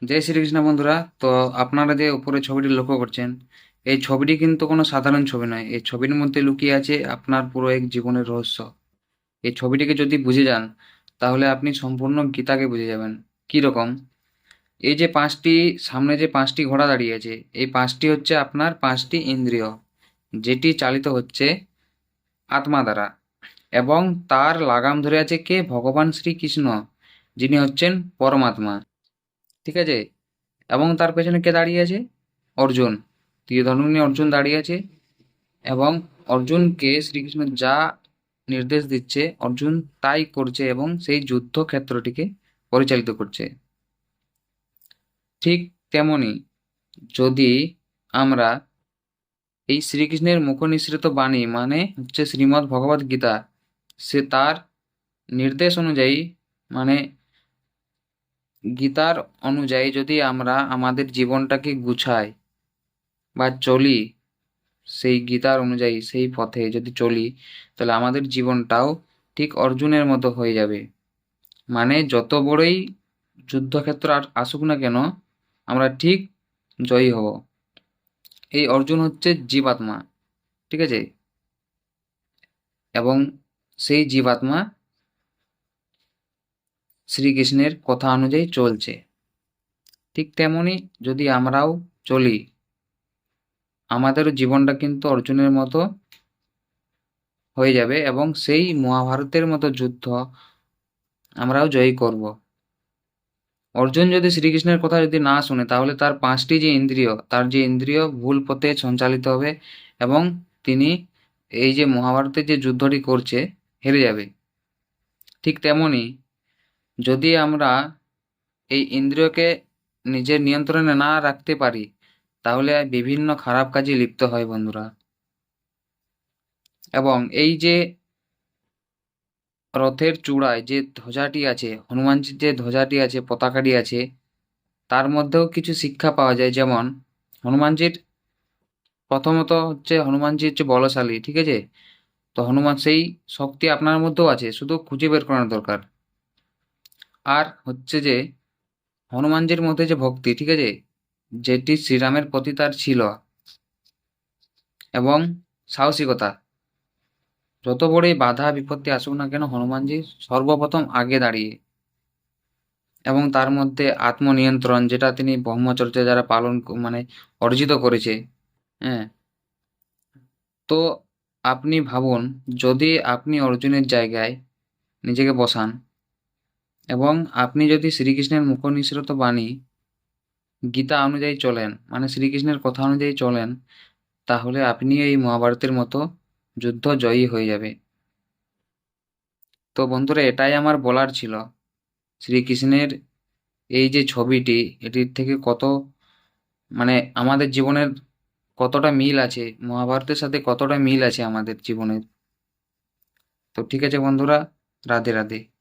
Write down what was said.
জয় শ্রীকৃষ্ণ বন্ধুরা। তো আপনারা যে উপরে ছবিটি লক্ষ্য করছেন, এই ছবিটি কিন্তু কোনো সাধারণ ছবি নয়। এই ছবির মধ্যে লুকিয়ে আছে আপনার পুরো এক জীবনের রহস্য। এই ছবিটিকে যদি বুঝে যান, তাহলে আপনি সম্পূর্ণ গীতাকে বুঝে যাবেন। কি রকম? এই যে পাঁচটি, সামনে যে পাঁচটি ঘোড়া দাঁড়িয়ে আছে, এই পাঁচটি হচ্ছে আপনার পাঁচটি ইন্দ্রিয়, যেটি চালিত হচ্ছে আত্মা দ্বারা। এবং তার লাগাম ধরে আছে কে? ভগবান শ্রীকৃষ্ণ, যিনি হচ্ছেন পরমাত্মা। ঠিক আছে? এবং তার পেছনে কে দাঁড়িয়ে আছে? অর্জুন। তীরধনুক নিয়ে অর্জুন দাঁড়িয়ে আছে। এবং অর্জুনকে শ্রীকৃষ্ণ যা নির্দেশ দিচ্ছে, অর্জুন তাই করছে এবং সেই যুদ্ধ ক্ষেত্রটিকে পরিচালিত করছে। ঠিক তেমনি, যদি আমরা এই শ্রীকৃষ্ণের মুখ নিঃসৃত বাণী মানে হচ্ছে শ্রীমদ্ ভগবদ গীতা, সে তার নির্দেশ অনুযায়ী, মানে গীতার অনুযায়ী যদি আমরা আমাদের জীবনটাকে গুছাই বা চলি, সেই গীতার অনুযায়ী সেই পথে যদি চলি, তাহলে আমাদের জীবনটাও ঠিক অর্জুনের মতো হয়ে যাবে। মানে যত বড়ই যুদ্ধক্ষেত্র আর আসুক না কেন, আমরা ঠিক জয়ী হব। এই অর্জুন হচ্ছে জীবাত্মা। ঠিক আছে? এবং সেই জীবাত্মা শ্রীকৃষ্ণের কথা অনুযায়ী চলছে। ঠিক তেমনি যদি আমরাও চলি, আমাদেরও জীবনটা কিন্তু অর্জুনের মতো হয়ে যাবে এবং সেই মহাভারতের মতো যুদ্ধ আমরাও জয়ী করব। অর্জুন যদি শ্রীকৃষ্ণের কথা যদি না শুনে, তাহলে তার পাঁচটি যে ইন্দ্রিয়, তার যে ইন্দ্রিয় ভুল পথে সঞ্চালিত হবে এবং তিনি এই যে মহাভারতের যে যুদ্ধটি করছে, হেরে যাবে। ঠিক তেমনি, যদি আমরা এই ইন্দ্রিয়কে নিজের নিয়ন্ত্রণে না রাখতে পারি, তাহলে বিভিন্ন খারাপ কাজে লিপ্ত হয় বন্ধুরা। এবং এই যে রথের চূড়ায় যে ধ্বজাটি আছে, হনুমানজির যে ধ্বজাটি আছে, পতাকাটি আছে, তার মধ্যেও কিছু শিক্ষা পাওয়া যায়। যেমন হনুমানজির, প্রথমত হচ্ছে হনুমানজি হচ্ছে বলশালী। ঠিক আছে? তো হনুমান সেই শক্তি আপনার মধ্যেও আছে, শুধু খুঁজে বের করার দরকার। আর হচ্ছে যে হনুমানজির মধ্যে যে ভক্তি, ঠিক আছে, যেটি শ্রীরামের প্রতি তার ছিল, এবং সাহসিকতা, যত বড়ই বাধা বিপত্তি আসুক না কেন, হনুমানজি সর্বপ্রথম আগে দাঁড়িয়ে। এবং তার মধ্যে আত্মনিয়ন্ত্রণ, যেটা তিনি ব্রহ্মচর্য যারা মানে অর্জিত করেছে। হ্যাঁ। তো আপনি ভাবুন, যদি আপনি অর্জুনের জায়গায় নিজেকে বসান এবং আপনি যদি শ্রীকৃষ্ণের মুখ নিঃসৃত বাণী গীতা অনুযায়ী চলেন, মানে শ্রীকৃষ্ণের কথা অনুযায়ী চলেন, তাহলে আপনি এই মহাভারতের মতো যুদ্ধ জয়ী হয়ে যাবে। তো বন্ধুরা, এটাই আমার বলার ছিল। শ্রীকৃষ্ণের এই যে ছবিটি, এটির থেকে কত, মানে আমাদের জীবনের কতটা মিল আছে, মহাভারতের সাথে কতটা মিল আছে আমাদের জীবনের। তো ঠিক আছে বন্ধুরা, রাধে রাধে।